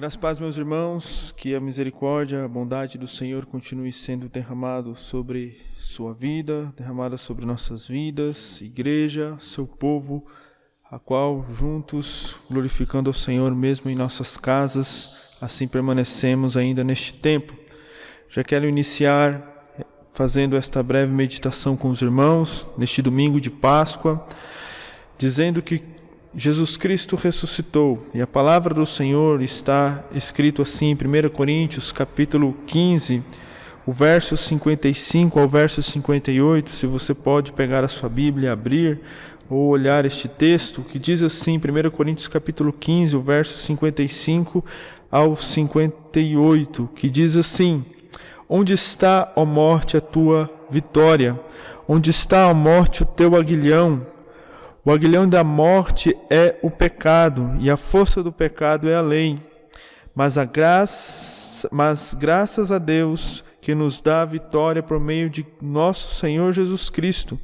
Graças a paz, meus irmãos, que a misericórdia, a bondade do Senhor continue sendo derramado sobre sua vida, derramada sobre nossas vidas, igreja, seu povo, a qual juntos, glorificando ao Senhor mesmo em nossas casas, assim permanecemos ainda neste tempo. Já quero iniciar fazendo esta breve meditação com os irmãos, neste domingo de Páscoa, dizendo que Jesus Cristo ressuscitou, e a palavra do Senhor está escrito assim em 1 Coríntios, capítulo 15, o verso 55 ao verso 58, se você pode pegar a sua Bíblia e abrir, ou olhar este texto, que diz assim, 1 Coríntios capítulo 15, o verso 55 ao 58, que diz assim: Onde está, ó morte, a tua vitória? Onde está, ó morte, o teu aguilhão? O aguilhão da morte é o pecado, e a força do pecado é a lei. Mas graças a Deus que nos dá a vitória por meio de nosso Senhor Jesus Cristo.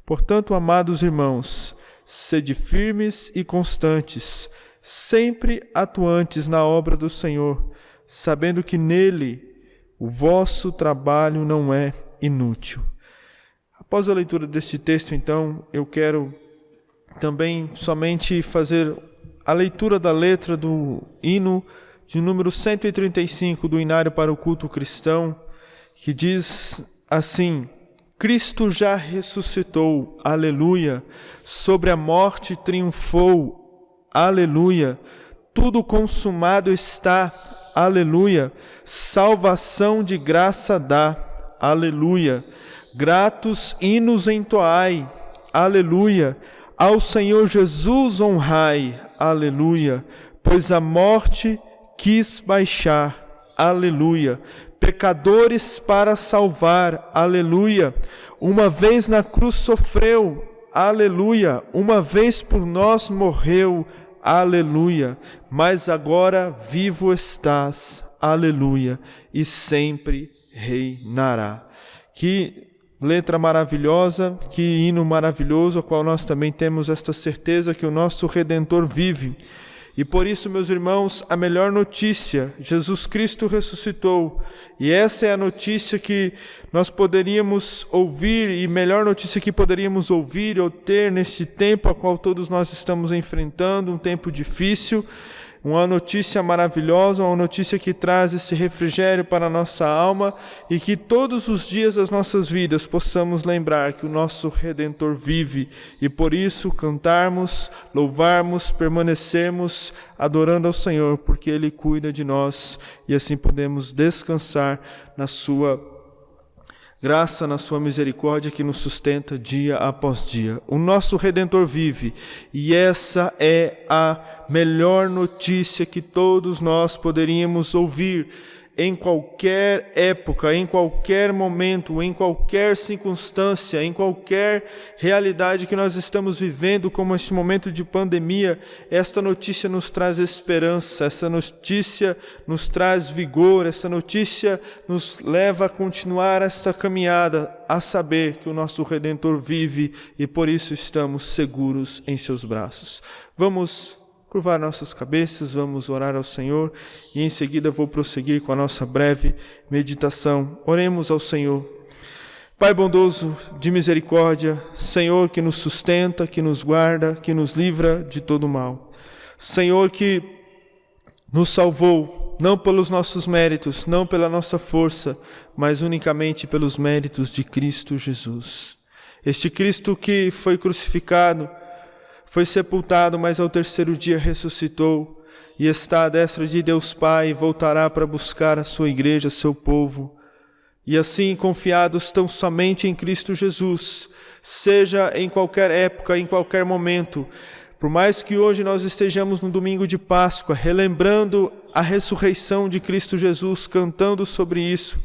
Portanto, amados irmãos, sede firmes e constantes, sempre atuantes na obra do Senhor, sabendo que nele o vosso trabalho não é inútil. Após a leitura deste texto, então, eu quero também somente fazer a leitura da letra do hino de número 135 do Inário para o Culto Cristão, que diz assim: Cristo já ressuscitou, aleluia, sobre a morte triunfou, aleluia, tudo consumado está, aleluia, salvação de graça dá, aleluia, gratos hinos entoai, aleluia, ao Senhor Jesus honrai, aleluia, pois a morte quis baixar, aleluia, pecadores para salvar, aleluia, uma vez na cruz sofreu, aleluia, uma vez por nós morreu, aleluia, mas agora vivo estás, aleluia, e sempre reinará. Que letra maravilhosa, que hino maravilhoso, a qual nós também temos esta certeza que o nosso Redentor vive. E por isso, meus irmãos, a melhor notícia, Jesus Cristo ressuscitou. E essa é a notícia que nós poderíamos ouvir, e melhor notícia que poderíamos ouvir ou ter neste tempo a qual todos nós estamos enfrentando, um tempo difícil. Uma notícia maravilhosa, uma notícia que traz esse refrigério para a nossa alma e que todos os dias das nossas vidas possamos lembrar que o nosso Redentor vive e por isso cantarmos, louvarmos, permanecermos adorando ao Senhor, porque Ele cuida de nós e assim podemos descansar na sua graça, na sua misericórdia que nos sustenta dia após dia. O nosso Redentor vive e essa é a melhor notícia que todos nós poderíamos ouvir em qualquer época, em qualquer momento, em qualquer circunstância, em qualquer realidade que nós estamos vivendo, como este momento de pandemia. Esta notícia nos traz esperança, essa notícia nos traz vigor, essa notícia nos leva a continuar esta caminhada, a saber que o nosso Redentor vive e por isso estamos seguros em seus braços. Vamos curvar nossas cabeças, vamos orar ao Senhor e em seguida vou prosseguir com a nossa breve meditação. Oremos ao Senhor. Pai bondoso de misericórdia, Senhor que nos sustenta, que nos guarda, que nos livra de todo mal. Senhor que nos salvou, não pelos nossos méritos, não pela nossa força, mas unicamente pelos méritos de Cristo Jesus. Este Cristo que foi crucificado, foi sepultado, mas ao terceiro dia ressuscitou e está à destra de Deus Pai e voltará para buscar a sua igreja, seu povo. E assim, confiados tão somente em Cristo Jesus, seja em qualquer época, em qualquer momento, por mais que hoje nós estejamos no domingo de Páscoa, relembrando a ressurreição de Cristo Jesus, cantando sobre isso,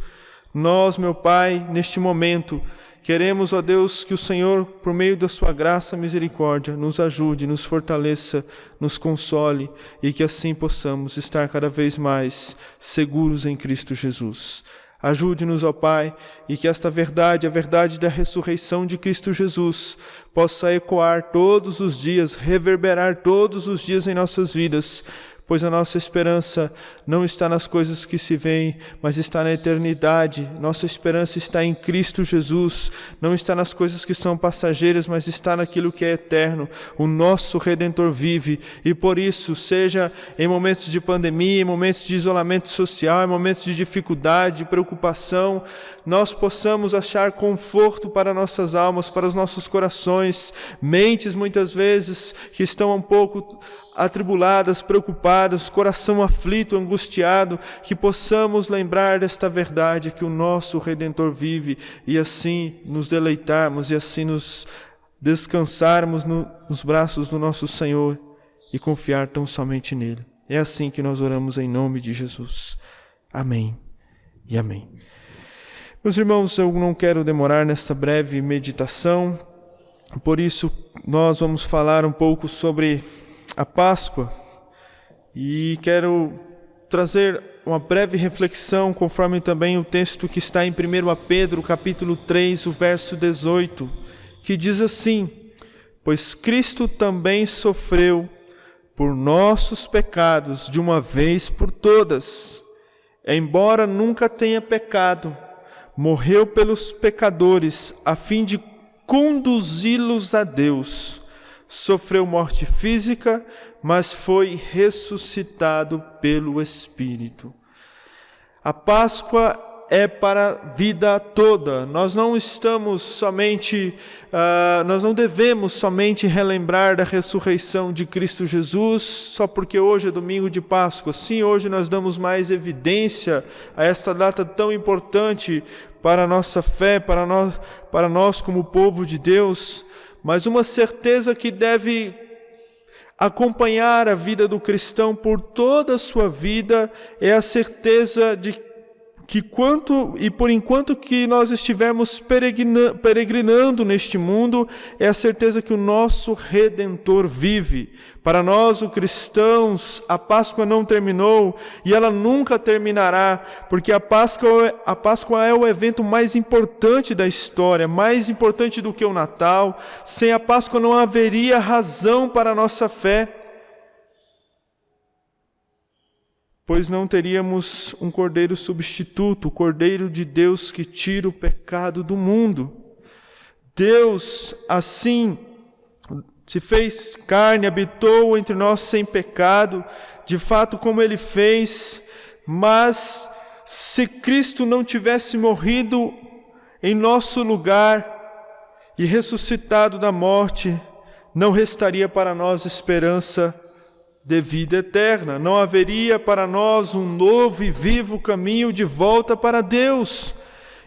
nós, meu Pai, neste momento, queremos, ó Deus, que o Senhor, por meio da sua graça e misericórdia, nos ajude, nos fortaleça, nos console e que assim possamos estar cada vez mais seguros em Cristo Jesus. Ajude-nos, ó Pai, e que esta verdade, a verdade da ressurreição de Cristo Jesus, possa ecoar todos os dias, reverberar todos os dias em nossas vidas, pois a nossa esperança não está nas coisas que se veem, mas está na eternidade. Nossa esperança está em Cristo Jesus, não está nas coisas que são passageiras, mas está naquilo que é eterno. O nosso Redentor vive, e por isso, seja em momentos de pandemia, em momentos de isolamento social, em momentos de dificuldade, de preocupação, nós possamos achar conforto para nossas almas, para os nossos corações, mentes muitas vezes que estão um pouco atribuladas, preocupadas, coração aflito, angustiado, que possamos lembrar desta verdade, que o nosso Redentor vive, e assim nos deleitarmos, e assim nos descansarmos nos braços do nosso Senhor e confiar tão somente nele. É assim que nós oramos em nome de Jesus. Amém e amém. Meus irmãos, eu não quero demorar nesta breve meditação, por isso nós vamos falar um pouco sobre a Páscoa, e quero trazer uma breve reflexão, conforme também o texto que está em 1 Pedro, capítulo 3, o verso 18, que diz assim: pois Cristo também sofreu por nossos pecados de uma vez por todas, embora nunca tenha pecado, morreu pelos pecadores, a fim de conduzi-los a Deus. Sofreu morte física, mas foi ressuscitado pelo Espírito. A Páscoa é para a vida toda. Nós não devemos somente relembrar da ressurreição de Cristo Jesus só porque hoje é domingo de Páscoa. Sim, hoje nós damos mais evidência a esta data tão importante para a nossa fé, para nós como povo de Deus, mas uma certeza que deve acompanhar a vida do cristão por toda a sua vida é a certeza de que por enquanto que nós estivermos peregrinando neste mundo, é a certeza que o nosso Redentor vive. Para nós, os cristãos, a Páscoa não terminou e ela nunca terminará, porque a Páscoa é o evento mais importante da história, mais importante do que o Natal. Sem a Páscoa não haveria razão para a nossa fé, pois não teríamos um Cordeiro substituto, o Cordeiro de Deus que tira o pecado do mundo. Deus, assim, se fez carne, habitou entre nós sem pecado, de fato como Ele fez, mas se Cristo não tivesse morrido em nosso lugar e ressuscitado da morte, não restaria para nós esperança de vida eterna. Não haveria para nós um novo e vivo caminho de volta para Deus.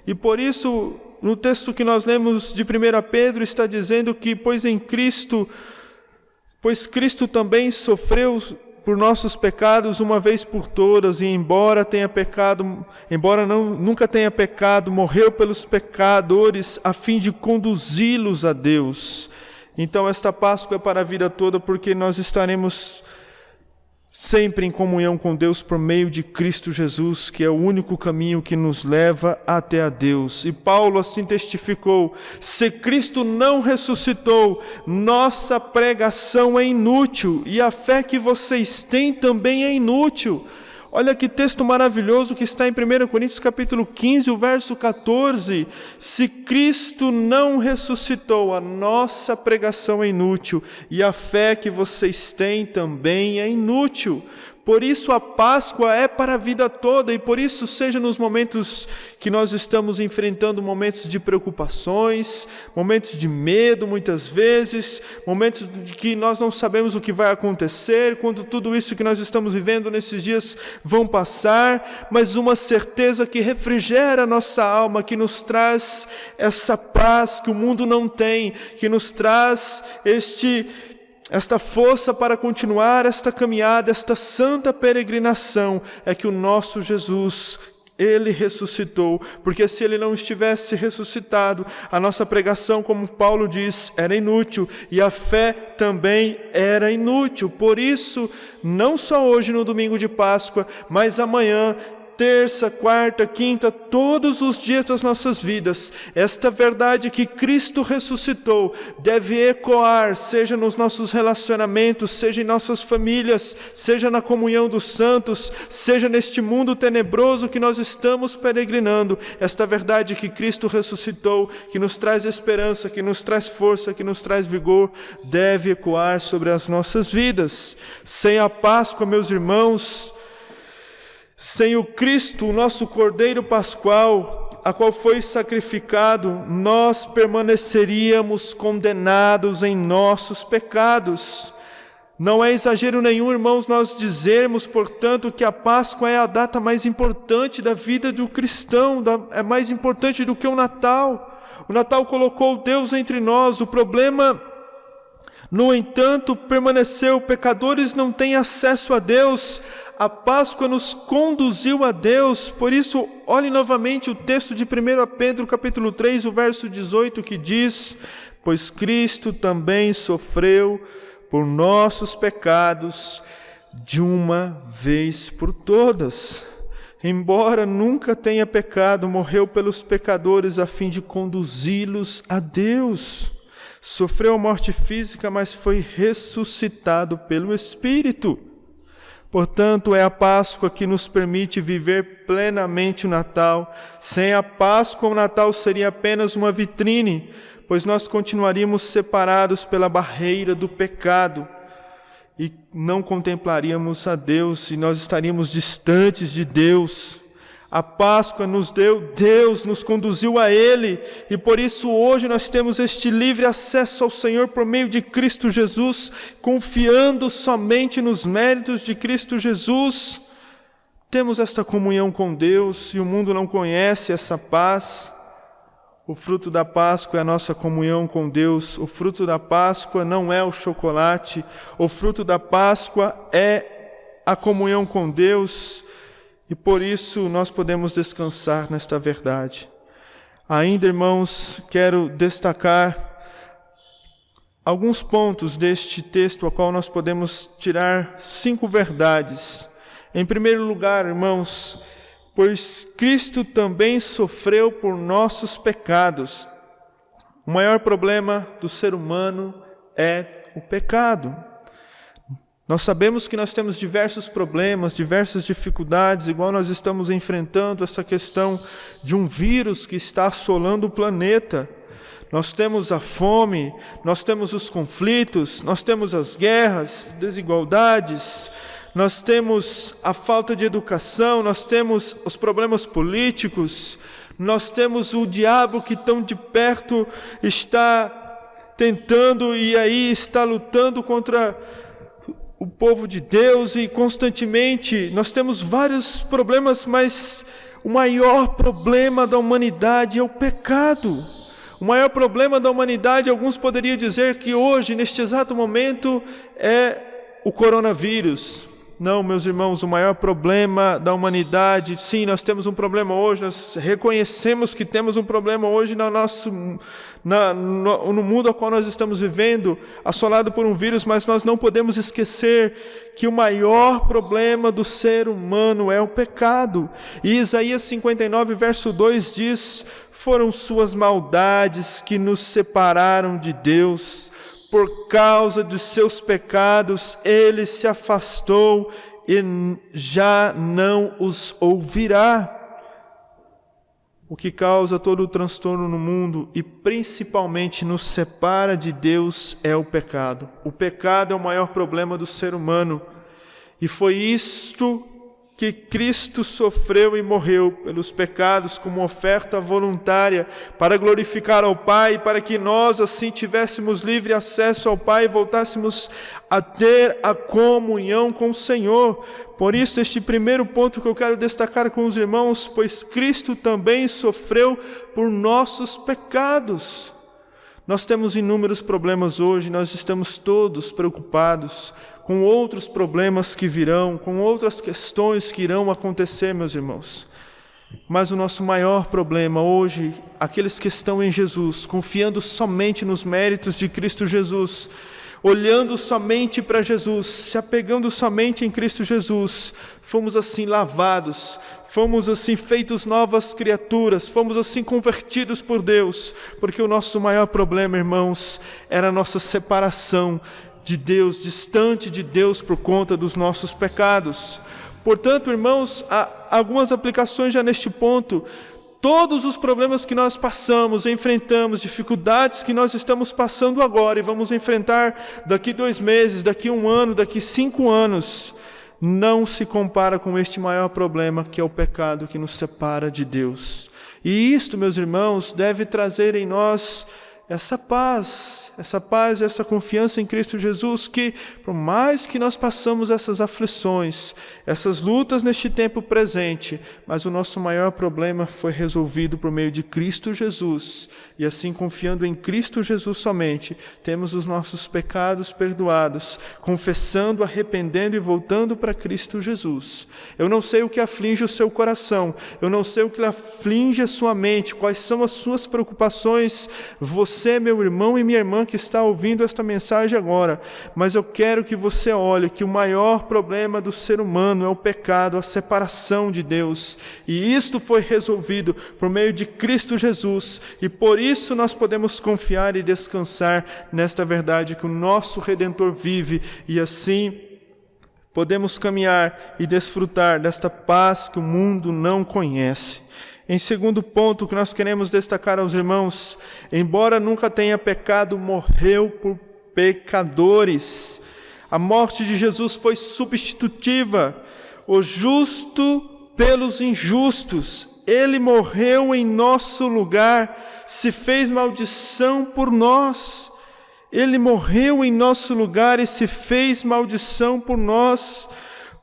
E por isso, no texto que nós lemos de 1 Pedro, está dizendo que, pois Cristo também sofreu por nossos pecados uma vez por todas, e embora nunca tenha pecado, morreu pelos pecadores a fim de conduzi-los a Deus. Então esta Páscoa é para a vida toda, porque nós estaremos sempre em comunhão com Deus por meio de Cristo Jesus, que é o único caminho que nos leva até a Deus. E Paulo assim testificou: se Cristo não ressuscitou, nossa pregação é inútil, e a fé que vocês têm também é inútil. Olha que texto maravilhoso que está em 1 Coríntios capítulo 15, o verso 14. Se Cristo não ressuscitou, a nossa pregação é inútil, e a fé que vocês têm também é inútil. Por isso a Páscoa é para a vida toda, e por isso, seja nos momentos que nós estamos enfrentando momentos de preocupações, momentos de medo muitas vezes, momentos de que nós não sabemos o que vai acontecer, quando tudo isso que nós estamos vivendo nesses dias vão passar, mas uma certeza que refrigera a nossa alma, que nos traz essa paz que o mundo não tem, que nos traz esta força para continuar esta caminhada, esta santa peregrinação, é que o nosso Jesus, Ele ressuscitou, porque se Ele não estivesse ressuscitado, a nossa pregação, como Paulo diz, era inútil, e a fé também era inútil. Por isso, não só hoje no domingo de Páscoa, mas amanhã, terça, quarta, quinta, todos os dias das nossas vidas, esta verdade que Cristo ressuscitou deve ecoar, seja nos nossos relacionamentos, seja em nossas famílias, seja na comunhão dos santos, seja neste mundo tenebroso que nós estamos peregrinando. Esta verdade que Cristo ressuscitou, que nos traz esperança, que nos traz força, que nos traz vigor, deve ecoar sobre as nossas vidas. Sem a Páscoa, meus irmãos, sem o Cristo, o nosso Cordeiro Pascual, a qual foi sacrificado, nós permaneceríamos condenados em nossos pecados. Não é exagero nenhum, irmãos, nós dizermos, portanto, que a Páscoa é a data mais importante da vida do cristão, é mais importante do que o Natal. O Natal colocou Deus entre nós. O problema, no entanto, permaneceu. Pecadores não têm acesso a Deus. A Páscoa nos conduziu a Deus. Por isso, olhe novamente o texto de 1 Pedro, capítulo 3, o verso 18, que diz: pois Cristo também sofreu por nossos pecados, de uma vez por todas. Embora nunca tenha pecado, morreu pelos pecadores a fim de conduzi-los a Deus. Sofreu a morte física, mas foi ressuscitado pelo Espírito. Portanto, é a Páscoa que nos permite viver plenamente o Natal. Sem a Páscoa, o Natal seria apenas uma vitrine, pois nós continuaríamos separados pela barreira do pecado e não contemplaríamos a Deus, e nós estaríamos distantes de Deus. A Páscoa nos deu Deus, nos conduziu a Ele, e por isso hoje nós temos este livre acesso ao Senhor por meio de Cristo Jesus, confiando somente nos méritos de Cristo Jesus. Temos esta comunhão com Deus, e o mundo não conhece essa paz. O fruto da Páscoa é a nossa comunhão com Deus. O fruto da Páscoa não é o chocolate. O fruto da Páscoa é a comunhão com Deus. E por isso nós podemos descansar nesta verdade. Ainda, irmãos, quero destacar alguns pontos deste texto, a qual nós podemos tirar 5 verdades. Em primeiro lugar, irmãos, pois Cristo também sofreu por nossos pecados. O maior problema do ser humano é o pecado. Nós sabemos que nós temos diversos problemas, diversas dificuldades, igual nós estamos enfrentando essa questão de um vírus que está assolando o planeta. Nós temos a fome, nós temos os conflitos, nós temos as guerras, desigualdades, nós temos a falta de educação, nós temos os problemas políticos, nós temos o diabo que tão de perto está tentando e aí está lutando contra o povo de Deus, e constantemente nós temos vários problemas, mas o maior problema da humanidade é o pecado. O maior problema da humanidade, alguns poderiam dizer que hoje, neste exato momento, é o coronavírus. Não, meus irmãos, o maior problema da humanidade, sim, nós temos um problema hoje, nós reconhecemos que temos um problema hoje no mundo ao qual nós estamos vivendo, assolado por um vírus, mas nós não podemos esquecer que o maior problema do ser humano é o pecado. E Isaías 59, verso 2 diz: foram suas maldades que nos separaram de Deus. Por causa dos seus pecados, ele se afastou e já não os ouvirá. O que causa todo o transtorno no mundo e principalmente nos separa de Deus é o pecado. O pecado é o maior problema do ser humano. E foi isto que Cristo sofreu e morreu pelos pecados como oferta voluntária para glorificar ao Pai, para que nós assim tivéssemos livre acesso ao Pai e voltássemos a ter a comunhão com o Senhor. Por isso, este primeiro ponto que eu quero destacar com os irmãos, pois Cristo também sofreu por nossos pecados. Nós temos inúmeros problemas hoje, nós estamos todos preocupados com outros problemas que virão, com outras questões que irão acontecer, meus irmãos. Mas o nosso maior problema hoje, aqueles que estão em Jesus, confiando somente nos méritos de Cristo Jesus, olhando somente para Jesus, se apegando somente em Cristo Jesus, fomos assim lavados, fomos assim feitos novas criaturas, fomos assim convertidos por Deus, porque o nosso maior problema, irmãos, era a nossa separação de Deus, distante de Deus por conta dos nossos pecados. Portanto, irmãos, há algumas aplicações já neste ponto. Todos os problemas que nós passamos, enfrentamos, dificuldades que nós estamos passando agora e vamos enfrentar daqui 2 meses, daqui 1 ano, daqui 5 anos, não se compara com este maior problema, que é o pecado que nos separa de Deus. E isto, meus irmãos, deve trazer em nós essa paz, essa confiança em Cristo Jesus, que por mais que nós passamos essas aflições, essas lutas neste tempo presente, mas o nosso maior problema foi resolvido por meio de Cristo Jesus, e assim confiando em Cristo Jesus somente, temos os nossos pecados perdoados, confessando, arrependendo e voltando para Cristo Jesus. Eu não sei o que aflige o seu coração, eu não sei o que aflige a sua mente, quais são as suas preocupações, você, meu irmão e minha irmã que está ouvindo esta mensagem agora, mas eu quero que você olhe que o maior problema do ser humano é o pecado, a separação de Deus, e isto foi resolvido por meio de Cristo Jesus, e por isso nós podemos confiar e descansar nesta verdade que o nosso Redentor vive, e assim podemos caminhar e desfrutar desta paz que o mundo não conhece. Em segundo ponto, que nós queremos destacar aos irmãos, embora nunca tenha pecado, morreu por pecadores. A morte de Jesus foi substitutiva, o justo pelos injustos. Ele morreu em nosso lugar, se fez maldição por nós. Ele morreu em nosso lugar e se fez maldição por nós.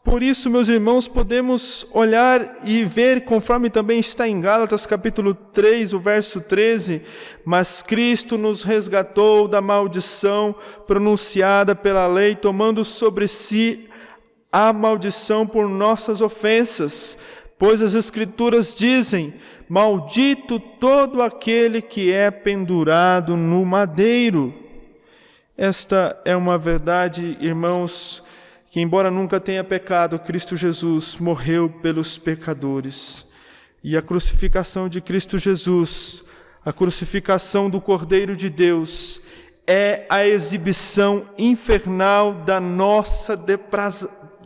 Por isso, meus irmãos, podemos olhar e ver, conforme também está em Gálatas capítulo 3, o verso 13, mas Cristo nos resgatou da maldição pronunciada pela lei, tomando sobre si a maldição por nossas ofensas, pois as Escrituras dizem, maldito todo aquele que é pendurado no madeiro. Esta é uma verdade, irmãos, que embora nunca tenha pecado, Cristo Jesus morreu pelos pecadores. E a crucificação de Cristo Jesus, a crucificação do Cordeiro de Deus, é a exibição infernal da nossa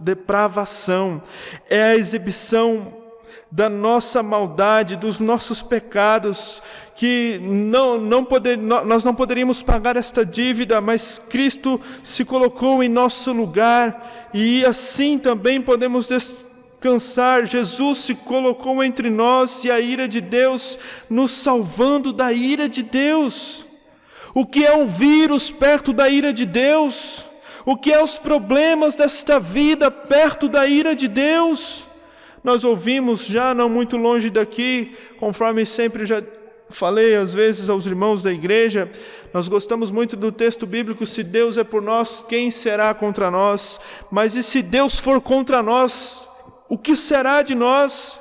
depravação, é a exibição da nossa maldade, dos nossos pecados, que nós não poderíamos pagar esta dívida, mas Cristo se colocou em nosso lugar, e assim também podemos descansar. Jesus se colocou entre nós e a ira de Deus, nos salvando da ira de Deus. O que é um vírus perto da ira de Deus? O que é os problemas desta vida perto da ira de Deus? Nós ouvimos já não muito longe daqui, conforme sempre já falei às vezes aos irmãos da igreja, nós gostamos muito do texto bíblico, se Deus é por nós, quem será contra nós? Mas e se Deus for contra nós, o que será de nós?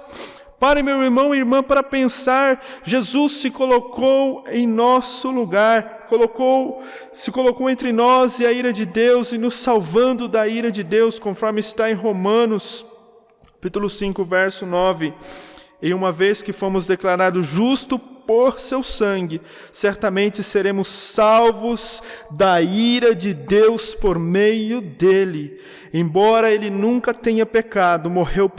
Pare, meu irmão e irmã, para pensar. Jesus se colocou em nosso lugar, se colocou entre nós e a ira de Deus, e nos salvando da ira de Deus, conforme está em Romanos capítulo 5, verso 9, e uma vez que fomos declarados justos por seu sangue, certamente seremos salvos da ira de Deus por meio dele. Embora ele nunca tenha pecado, morreu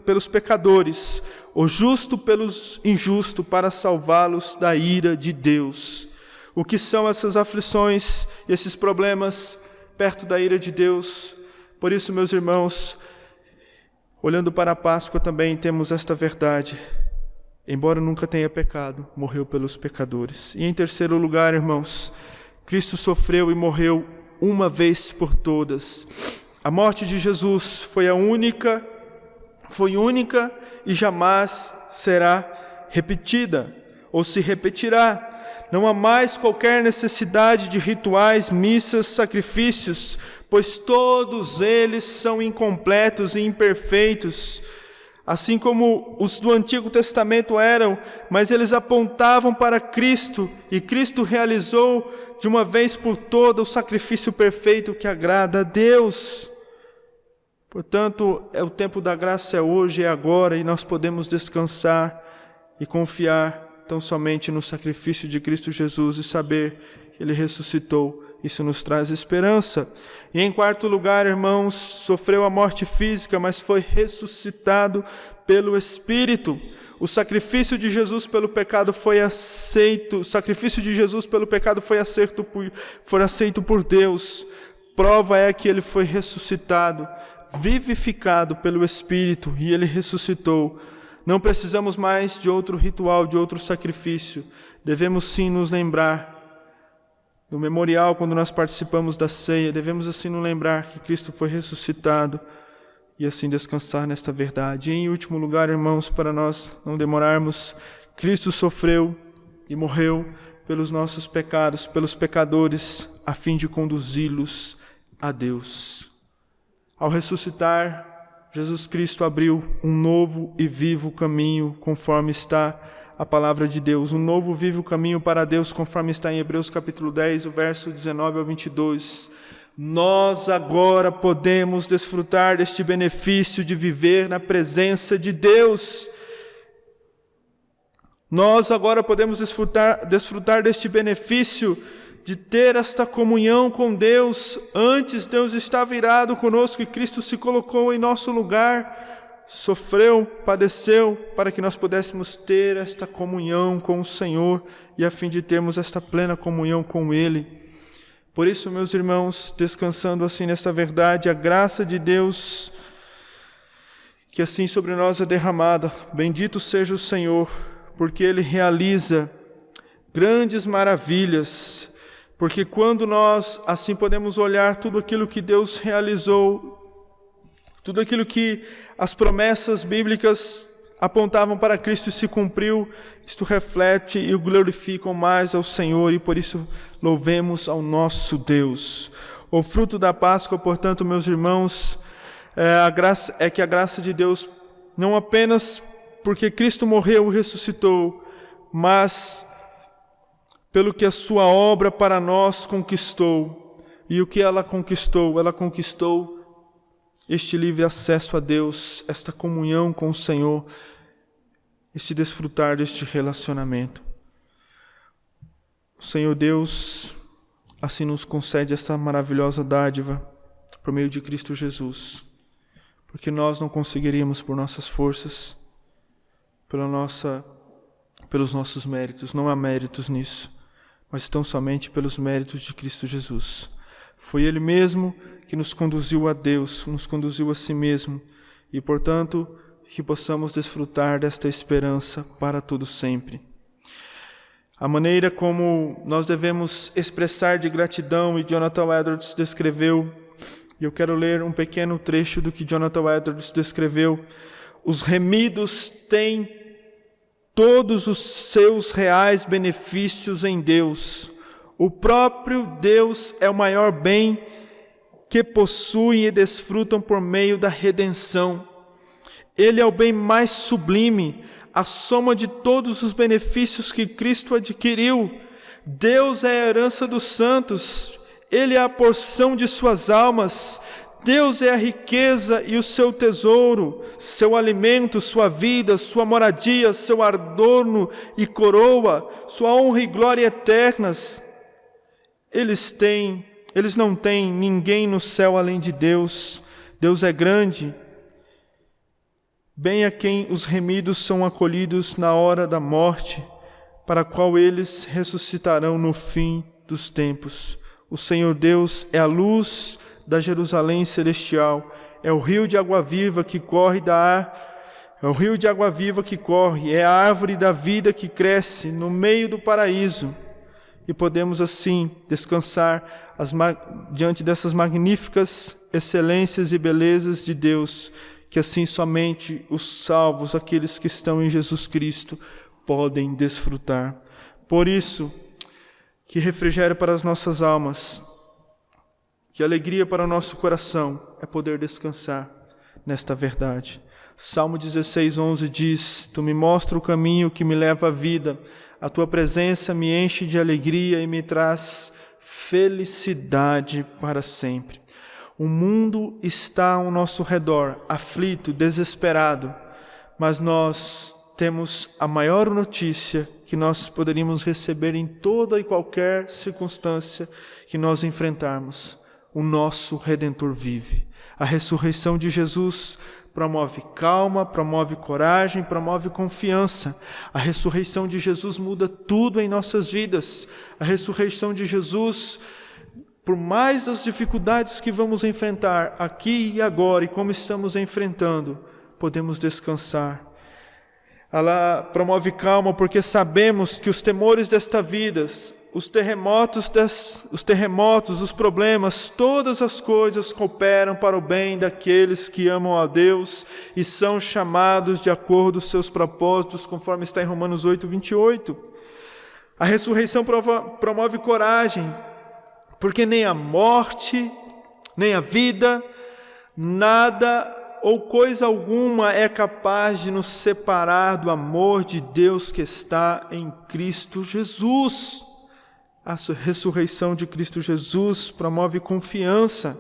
pelos pecadores, o justo pelos injustos, para salvá-los da ira de Deus. O que são essas aflições, esses problemas perto da ira de Deus? Por isso, meus irmãos, olhando para a Páscoa também temos esta verdade. Embora nunca tenha pecado, morreu pelos pecadores. E em terceiro lugar, irmãos, Cristo sofreu e morreu uma vez por todas. A morte de Jesus foi única e jamais será repetida, ou se repetirá. Não há mais qualquer necessidade de rituais, missas, sacrifícios, pois todos eles são incompletos e imperfeitos, assim como os do Antigo Testamento eram, mas eles apontavam para Cristo, e Cristo realizou de uma vez por todas o sacrifício perfeito que agrada a Deus. Portanto, o tempo da graça é hoje, é agora, e nós podemos descansar e confiar tão somente no sacrifício de Cristo Jesus e saber que Ele ressuscitou. Isso nos traz esperança. E em quarto lugar, irmãos, sofreu a morte física, mas foi ressuscitado pelo Espírito. O sacrifício de Jesus pelo pecado foi aceito. O sacrifício de Jesus pelo pecado foi aceito por Deus. Prova é que Ele foi ressuscitado, vivificado pelo Espírito, e Ele ressuscitou. Não precisamos mais de outro ritual, de outro sacrifício. Devemos sim nos lembrar no memorial, quando nós participamos da ceia, devemos assim nos lembrar que Cristo foi ressuscitado e assim descansar nesta verdade. E em último lugar, irmãos, para nós não demorarmos, Cristo sofreu e morreu pelos nossos pecados, pelos pecadores, a fim de conduzi-los a Deus. Ao ressuscitar, Jesus Cristo abriu um novo e vivo caminho, conforme está a palavra de Deus, um novo vivo caminho para Deus, conforme está em Hebreus capítulo 10, o verso 19 ao 22. Nós agora podemos desfrutar deste benefício de viver na presença de Deus. Nós agora podemos desfrutar deste benefício de ter esta comunhão com Deus. Antes Deus estava irado conosco e Cristo se colocou em nosso lugar, sofreu, padeceu, para que nós pudéssemos ter esta comunhão com o Senhor e a fim de termos esta plena comunhão com Ele. Por isso, meus irmãos, descansando assim nesta verdade, a graça de Deus que assim sobre nós é derramada, bendito seja o Senhor, porque Ele realiza grandes maravilhas, porque quando nós assim podemos olhar tudo aquilo que Deus realizou, tudo aquilo que as promessas bíblicas apontavam para Cristo e se cumpriu, isto reflete e glorificam mais ao Senhor, e por isso louvemos ao nosso Deus. O fruto da Páscoa, portanto, meus irmãos, é que a graça de Deus, não apenas porque Cristo morreu e ressuscitou, mas pelo que a sua obra para nós conquistou. E o que ela conquistou? Ela conquistou este livre acesso a Deus, esta comunhão com o Senhor, este desfrutar deste relacionamento. O Senhor Deus assim nos concede esta maravilhosa dádiva por meio de Cristo Jesus, porque nós não conseguiríamos por nossas forças, pelos nossos méritos. Não há méritos nisso, mas tão somente pelos méritos de Cristo Jesus. Foi Ele mesmo que nos conduziu a Deus, nos conduziu a si mesmo, e, portanto, que possamos desfrutar desta esperança para todo sempre. A maneira como nós devemos expressar de gratidão, e Jonathan Edwards descreveu, e eu quero ler um pequeno trecho do que Jonathan Edwards descreveu. Os remidos têm todos os seus reais benefícios em Deus. O próprio Deus é o maior bem que possuem e desfrutam por meio da redenção. Ele é o bem mais sublime, a soma de todos os benefícios que Cristo adquiriu. Deus é a herança dos santos, Ele é a porção de suas almas. Deus é a riqueza e o seu tesouro, seu alimento, sua vida, sua moradia, seu adorno e coroa, sua honra e glória eternas. Eles não têm ninguém no céu além de Deus. Deus é grande, bem a quem os remidos são acolhidos na hora da morte, para a qual eles ressuscitarão no fim dos tempos. O Senhor Deus é a luz da Jerusalém celestial, é o rio de água viva que corre é a árvore da vida que cresce no meio do paraíso. E podemos assim descansar diante dessas magníficas excelências e belezas de Deus, que assim somente os salvos, aqueles que estão em Jesus Cristo, podem desfrutar. Por isso, que refrigério para as nossas almas, que alegria para o nosso coração é poder descansar nesta verdade. Salmo 16:11 diz: Tu me mostra o caminho que me leva à vida, a Tua presença me enche de alegria e me traz felicidade para sempre. O mundo está ao nosso redor, aflito, desesperado, mas nós temos a maior notícia que nós poderíamos receber em toda e qualquer circunstância que nós enfrentarmos. O nosso Redentor vive. A ressurreição de Jesus promove calma, promove coragem, promove confiança. A ressurreição de Jesus muda tudo em nossas vidas. A ressurreição de Jesus, por mais as dificuldades que vamos enfrentar aqui e agora, e como estamos enfrentando, podemos descansar. Ela promove calma porque sabemos que os temores desta vida, os terremotos, os problemas, todas as coisas cooperam para o bem daqueles que amam a Deus e são chamados de acordo com os seus propósitos, conforme está em Romanos 8, 28. A ressurreição promove coragem, porque nem a morte, nem a vida, nada ou coisa alguma é capaz de nos separar do amor de Deus que está em Cristo Jesus. A ressurreição de Cristo Jesus promove confiança,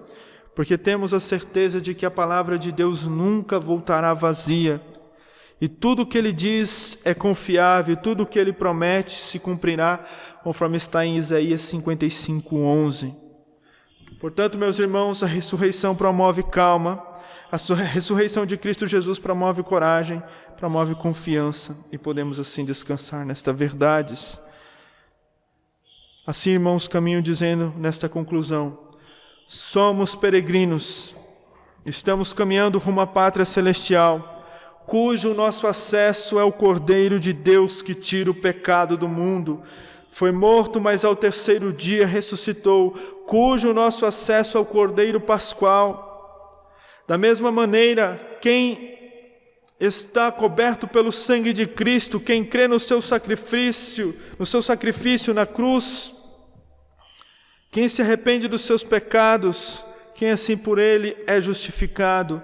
porque temos a certeza de que a palavra de Deus nunca voltará vazia. E tudo o que Ele diz é confiável, tudo o que Ele promete se cumprirá, conforme está em Isaías 55, 11. Portanto, meus irmãos, a ressurreição promove calma, a ressurreição de Cristo Jesus promove coragem, promove confiança, e podemos assim descansar nestas verdades. Assim, irmãos, caminho dizendo nesta conclusão: somos peregrinos, estamos caminhando rumo à pátria celestial, cujo nosso acesso é o Cordeiro de Deus que tira o pecado do mundo. Foi morto, mas ao terceiro dia ressuscitou, cujo nosso acesso é o Cordeiro Pascual. Da mesma maneira, quem está coberto pelo sangue de Cristo, quem crê no seu sacrifício na cruz, quem se arrepende dos seus pecados, quem assim por Ele é justificado,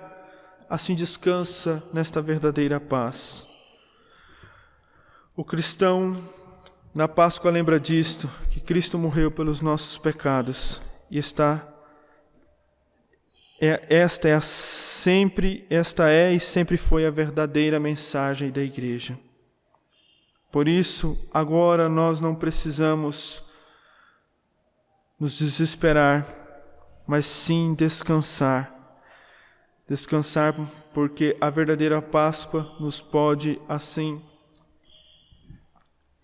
assim descansa nesta verdadeira paz. O cristão na Páscoa lembra disto, que Cristo morreu pelos nossos pecados e esta é e sempre foi a verdadeira mensagem da igreja. Por isso, agora nós não precisamos nos desesperar, mas sim descansar. Descansar porque a verdadeira Páscoa nos pode, assim,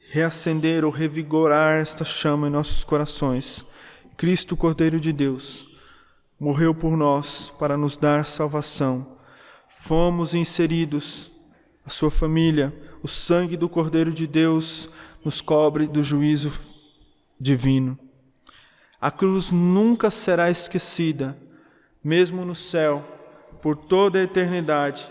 reacender ou revigorar esta chama em nossos corações. Cristo, Cordeiro de Deus, morreu por nós para nos dar salvação. Fomos inseridos, a sua família, o sangue do Cordeiro de Deus nos cobre do juízo divino. A cruz nunca será esquecida, mesmo no céu, por toda a eternidade.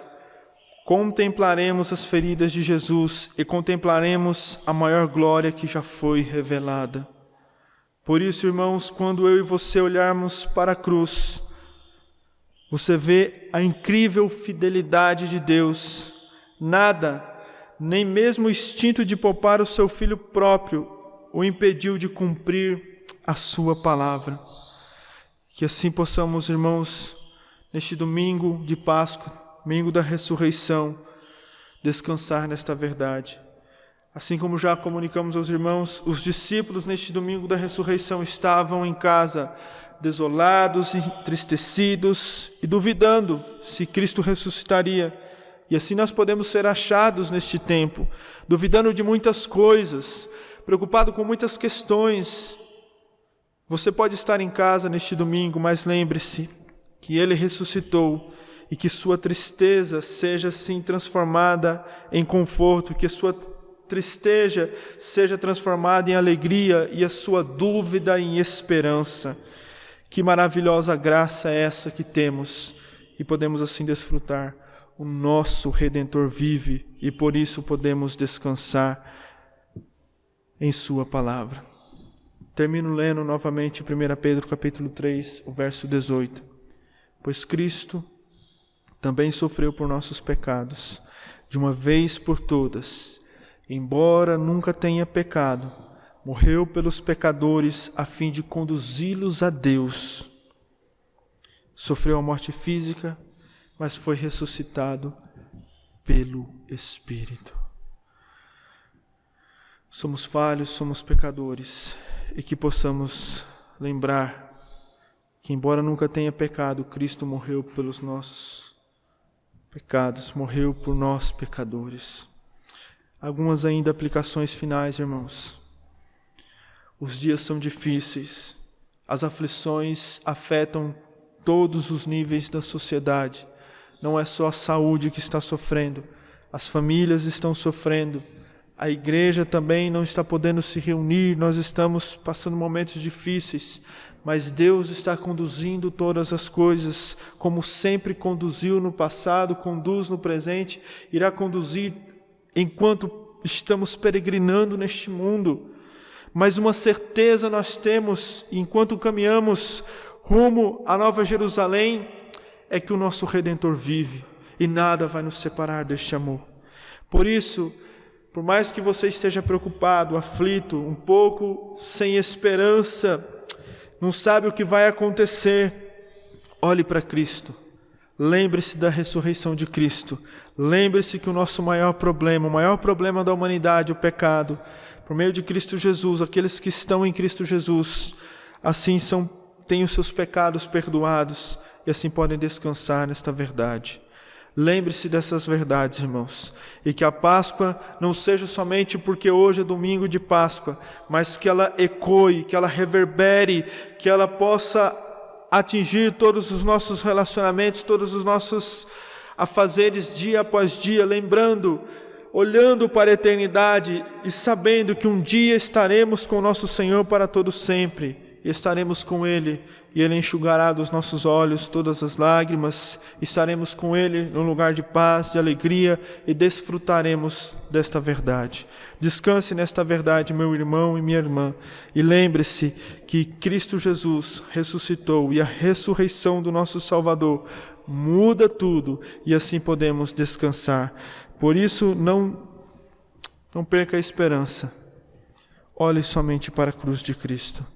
Contemplaremos as feridas de Jesus e contemplaremos a maior glória que já foi revelada. Por isso, irmãos, quando eu e você olharmos para a cruz, você vê a incrível fidelidade de Deus. Nada, nem mesmo o instinto de poupar o seu Filho próprio, o impediu de cumprir a sua palavra. Que assim possamos, irmãos, neste domingo de Páscoa, domingo da ressurreição, descansar nesta verdade. Assim como já comunicamos aos irmãos, os discípulos neste domingo da ressurreição estavam em casa, desolados, entristecidos e duvidando se Cristo ressuscitaria. E assim nós podemos ser achados neste tempo, duvidando de muitas coisas, preocupado com muitas questões. Você pode estar em casa neste domingo, mas lembre-se que Ele ressuscitou e que sua tristeza seja assim transformada em conforto, que a sua tristeza seja transformada em alegria e a sua dúvida em esperança. Que maravilhosa graça é essa que temos e podemos assim desfrutar. O nosso Redentor vive e por isso podemos descansar em sua palavra. Termino lendo novamente 1 Pedro capítulo 3, o verso 18. Pois Cristo também sofreu por nossos pecados, de uma vez por todas, embora nunca tenha pecado, morreu pelos pecadores a fim de conduzi-los a Deus. sofreu a morte física, mas foi ressuscitado pelo Espírito. Somos falhos, somos pecadores, e que possamos lembrar que, embora nunca tenha pecado, Cristo morreu pelos nossos pecados, morreu por nós, pecadores. Algumas ainda aplicações finais, irmãos. Os dias são difíceis, as aflições afetam todos os níveis da sociedade. Não é só a saúde que está sofrendo, as famílias estão sofrendo, a igreja também não está podendo se reunir, nós estamos passando momentos difíceis, mas Deus está conduzindo todas as coisas, como sempre conduziu no passado, conduz no presente, irá conduzir enquanto estamos peregrinando neste mundo. Mas uma certeza nós temos, enquanto caminhamos rumo à Nova Jerusalém, é que o nosso Redentor vive e nada vai nos separar deste amor. Por isso, por mais que você esteja preocupado, aflito, um pouco sem esperança, não sabe o que vai acontecer, olhe para Cristo. Lembre-se da ressurreição de Cristo. Lembre-se que o nosso maior problema da humanidade, o pecado, por meio de Cristo Jesus, aqueles que estão em Cristo Jesus, assim têm os seus pecados perdoados e assim podem descansar nesta verdade. Lembre-se dessas verdades, irmãos, e que a Páscoa não seja somente porque hoje é domingo de Páscoa, mas que ela ecoe, que ela reverbere, que ela possa atingir todos os nossos relacionamentos, todos os nossos afazeres dia após dia, lembrando, olhando para a eternidade e sabendo que um dia estaremos com o nosso Senhor para todo sempre, e estaremos com Ele, e Ele enxugará dos nossos olhos todas as lágrimas, estaremos com Ele num lugar de paz, de alegria, e desfrutaremos desta verdade. Descanse nesta verdade, meu irmão e minha irmã, e lembre-se que Cristo Jesus ressuscitou, e a ressurreição do nosso Salvador muda tudo, e assim podemos descansar. Por isso, não perca a esperança. Olhe somente para a cruz de Cristo.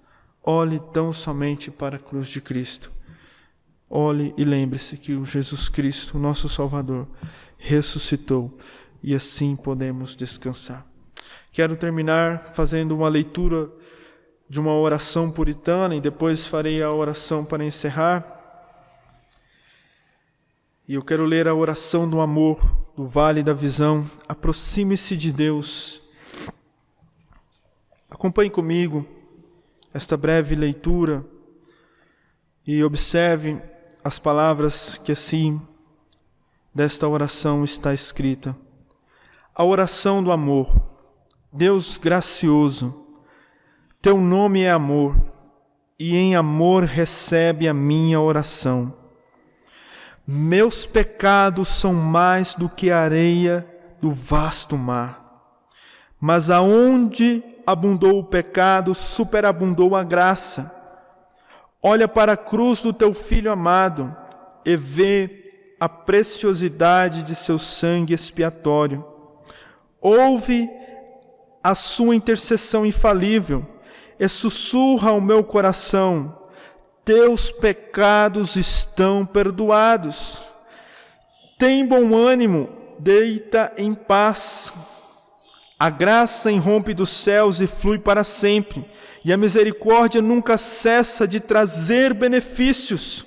Olhe tão somente para a cruz de Cristo. Olhe e lembre-se que o Jesus Cristo, o nosso Salvador, ressuscitou e assim podemos descansar. Quero terminar fazendo uma leitura de uma oração puritana e depois farei a oração para encerrar. E eu quero ler a oração do amor, do Vale da Visão. Aproxime-se de Deus. Acompanhe comigo esta breve leitura e observe as palavras que assim desta oração está escrita. A oração do amor. Deus gracioso, teu nome é amor, e em amor recebe a minha oração. Meus pecados são mais do que a areia do vasto mar, mas aonde abundou o pecado, superabundou a graça. Olha para a cruz do teu Filho amado e vê a preciosidade de seu sangue expiatório. Ouve a sua intercessão infalível e sussurra ao meu coração: teus pecados estão perdoados. Tem bom ânimo, deita em paz. A graça irrompe dos céus e flui para sempre, e a misericórdia nunca cessa de trazer benefícios.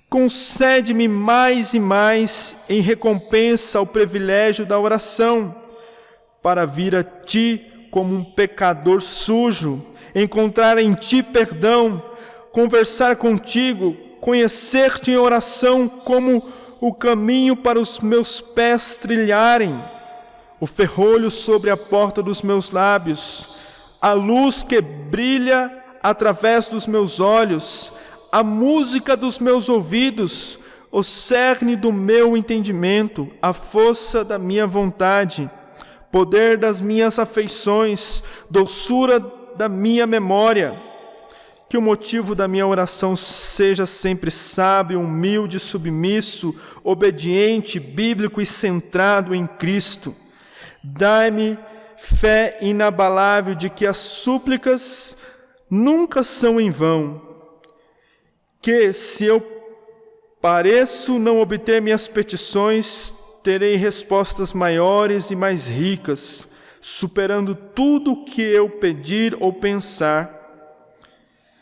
Concede-me mais e mais em recompensa ao privilégio da oração, para vir a ti como um pecador sujo, encontrar em ti perdão, conversar contigo, conhecer-te em oração como o caminho para os meus pés trilharem, o ferrolho sobre a porta dos meus lábios, a luz que brilha através dos meus olhos, a música dos meus ouvidos, o cerne do meu entendimento, a força da minha vontade, poder das minhas afeições, doçura da minha memória. Que o motivo da minha oração seja sempre sábio, humilde, submisso, obediente, bíblico e centrado em Cristo. Dai-me fé inabalável de que as súplicas nunca são em vão, que se eu pareço não obter minhas petições, terei respostas maiores e mais ricas, superando tudo o que eu pedir ou pensar.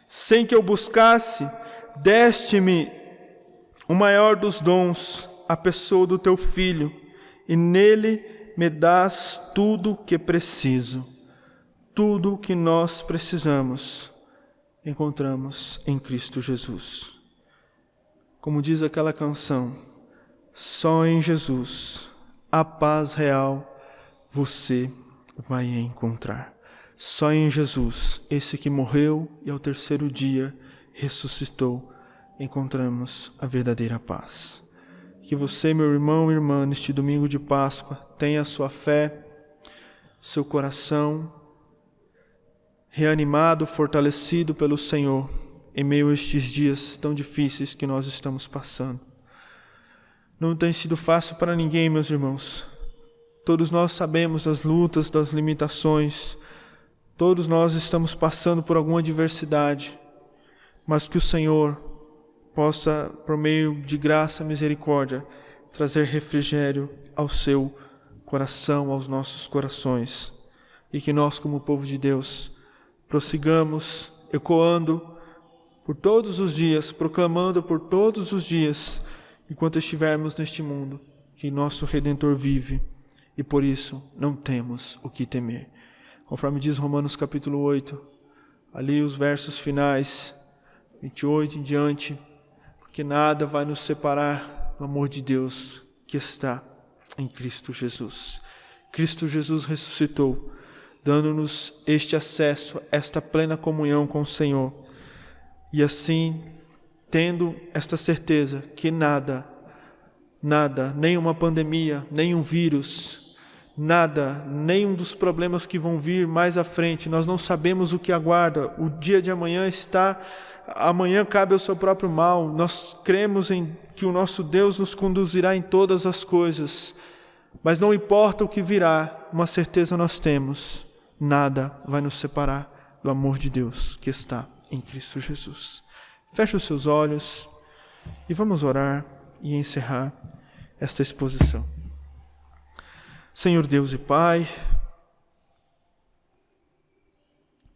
Sem que eu buscasse, deste-me o maior dos dons, a pessoa do teu Filho, e nele me dás tudo o que preciso. Tudo o que nós precisamos, encontramos em Cristo Jesus. Como diz aquela canção, só em Jesus a paz real você vai encontrar. Só em Jesus, esse que morreu e ao terceiro dia ressuscitou, encontramos a verdadeira paz. Que você, meu irmão e irmã, neste domingo de Páscoa, tenha a sua fé, seu coração reanimado, fortalecido pelo Senhor, em meio a estes dias tão difíceis que nós estamos passando. Não tem sido fácil para ninguém, meus irmãos. Todos nós sabemos das lutas, das limitações. Todos nós estamos passando por alguma adversidade. Mas que o Senhor possa, por meio de graça e misericórdia, trazer refrigério ao seu coração, aos nossos corações. E que nós, como povo de Deus, prossigamos ecoando por todos os dias, proclamando por todos os dias, enquanto estivermos neste mundo, que nosso Redentor vive, e por isso não temos o que temer. Conforme diz Romanos capítulo 8, ali os versos finais, 28 em diante, porque nada vai nos separar do amor de Deus que está em Cristo Jesus. Cristo Jesus ressuscitou, dando-nos este acesso, esta plena comunhão com o Senhor. E assim, tendo esta certeza que nada, nenhuma pandemia, nenhum vírus, nada, nenhum dos problemas que vão vir mais à frente, nós não sabemos o que aguarda, o dia de amanhã amanhã cabe ao seu próprio mal, nós cremos em que o nosso Deus nos conduzirá em todas as coisas, mas não importa o que virá, uma certeza nós temos, nada vai nos separar do amor de Deus que está em Cristo Jesus. Feche os seus olhos e vamos orar e encerrar esta exposição. Senhor Deus e Pai,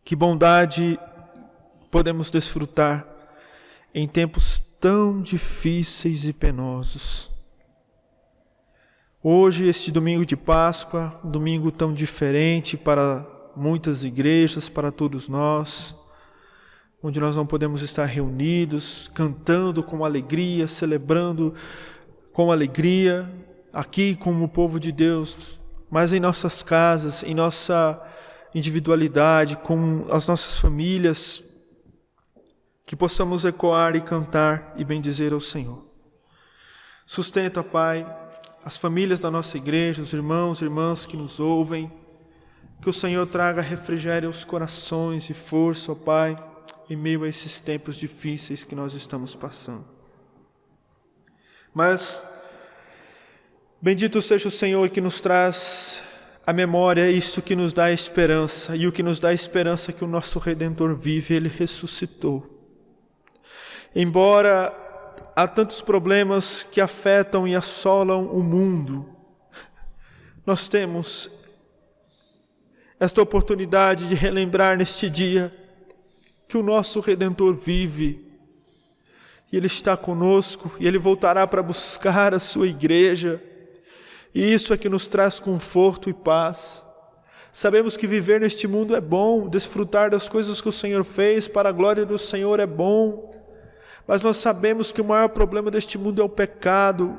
que bondade podemos desfrutar em tempos tão difíceis e penosos. Hoje, este domingo de Páscoa, um domingo tão diferente para muitas igrejas, para todos nós, onde nós não podemos estar reunidos, cantando com alegria, celebrando com alegria, aqui como o povo de Deus, mas em nossas casas, em nossa individualidade, com as nossas famílias, que possamos ecoar e cantar e bendizer ao Senhor. Sustenta, Pai, as famílias da nossa igreja, os irmãos e irmãs que nos ouvem, que o Senhor traga refrigério aos corações e força, ó Pai, em meio a esses tempos difíceis que nós estamos passando. Mas bendito seja o Senhor que nos traz à memória isto que nos dá esperança, e o que nos dá esperança é que o nosso Redentor vive, Ele ressuscitou. Embora há tantos problemas que afetam e assolam o mundo, nós temos esta oportunidade de relembrar neste dia que o nosso Redentor vive, e Ele está conosco, e Ele voltará para buscar a sua igreja, e isso é que nos traz conforto e paz. Sabemos que viver neste mundo é bom, desfrutar das coisas que o Senhor fez para a glória do Senhor é bom, mas nós sabemos que o maior problema deste mundo é o pecado,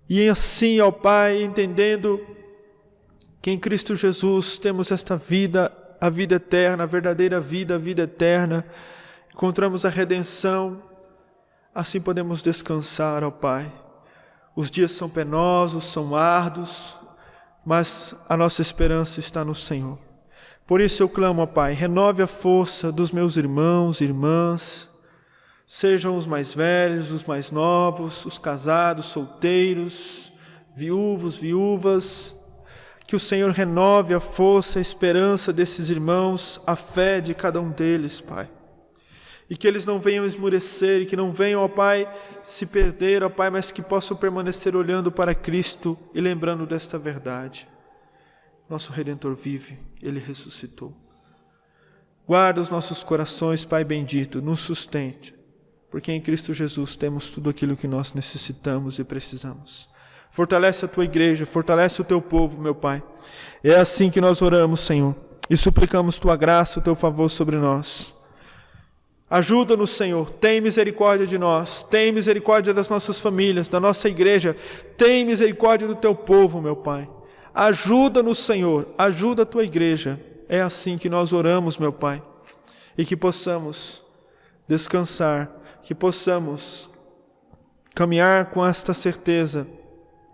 e assim, ó Pai, entendendo que em Cristo Jesus temos esta vida, a vida eterna, a verdadeira vida, a vida eterna, encontramos a redenção, assim podemos descansar, ó Pai. Os dias são penosos, são árduos, mas a nossa esperança está no Senhor. Por isso eu clamo, ó Pai, renove a força dos meus irmãos e irmãs, sejam os mais velhos, os mais novos, os casados, solteiros, viúvos, viúvas, que o Senhor renove a força, a esperança desses irmãos, a fé de cada um deles, Pai. e que eles não venham esmurecer, e que não venham, ó Pai, se perder, ó Pai, mas que possam permanecer olhando para Cristo e lembrando desta verdade. Nosso Redentor vive, Ele ressuscitou. Guarda os nossos corações, Pai bendito, nos sustente, porque em Cristo Jesus temos tudo aquilo que nós necessitamos e precisamos. Fortalece a Tua igreja, fortalece o Teu povo, meu Pai. É assim que nós oramos, Senhor, e suplicamos Tua graça, o Teu favor sobre nós. Ajuda-nos, Senhor, tem misericórdia de nós, tem misericórdia das nossas famílias, da nossa igreja, tem misericórdia do Teu povo, meu Pai. Ajuda-nos, Senhor, ajuda a Tua igreja. É assim que nós oramos, meu Pai, e que possamos descansar, que possamos caminhar com esta certeza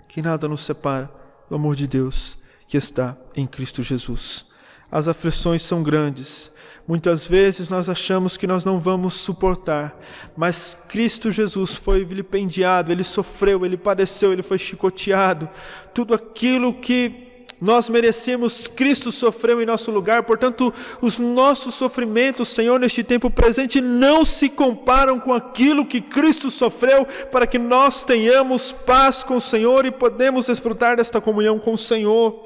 que nada nos separa do amor de Deus que está em Cristo Jesus. As aflições são grandes. Muitas vezes nós achamos que nós não vamos suportar, mas Cristo Jesus foi vilipendiado, Ele sofreu, Ele padeceu, Ele foi chicoteado. Tudo aquilo que nós merecemos, Cristo sofreu em nosso lugar. Portanto, os nossos sofrimentos, Senhor, neste tempo presente, não se comparam com aquilo que Cristo sofreu, para que nós tenhamos paz com o Senhor e podemos desfrutar desta comunhão com o Senhor.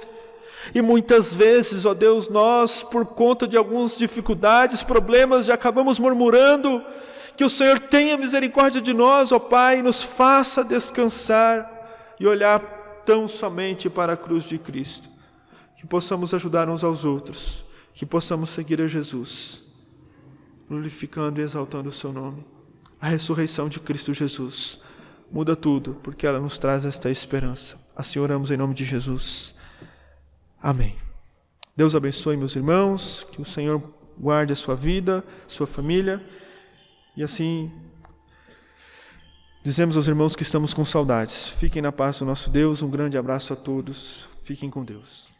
E muitas vezes, ó Deus, nós, por conta de algumas dificuldades, problemas, já acabamos murmurando. Que o Senhor tenha misericórdia de nós, ó Pai, e nos faça descansar e olhar tão somente para a cruz de Cristo. Que possamos ajudar uns aos outros, que possamos seguir a Jesus, glorificando e exaltando o seu nome. A ressurreição de Cristo Jesus muda tudo, porque ela nos traz esta esperança. Assim oramos em nome de Jesus. Amém. Deus abençoe, meus irmãos, que o Senhor guarde a sua vida, sua família, e assim dizemos aos irmãos que estamos com saudades. Fiquem na paz do nosso Deus, um grande abraço a todos, fiquem com Deus.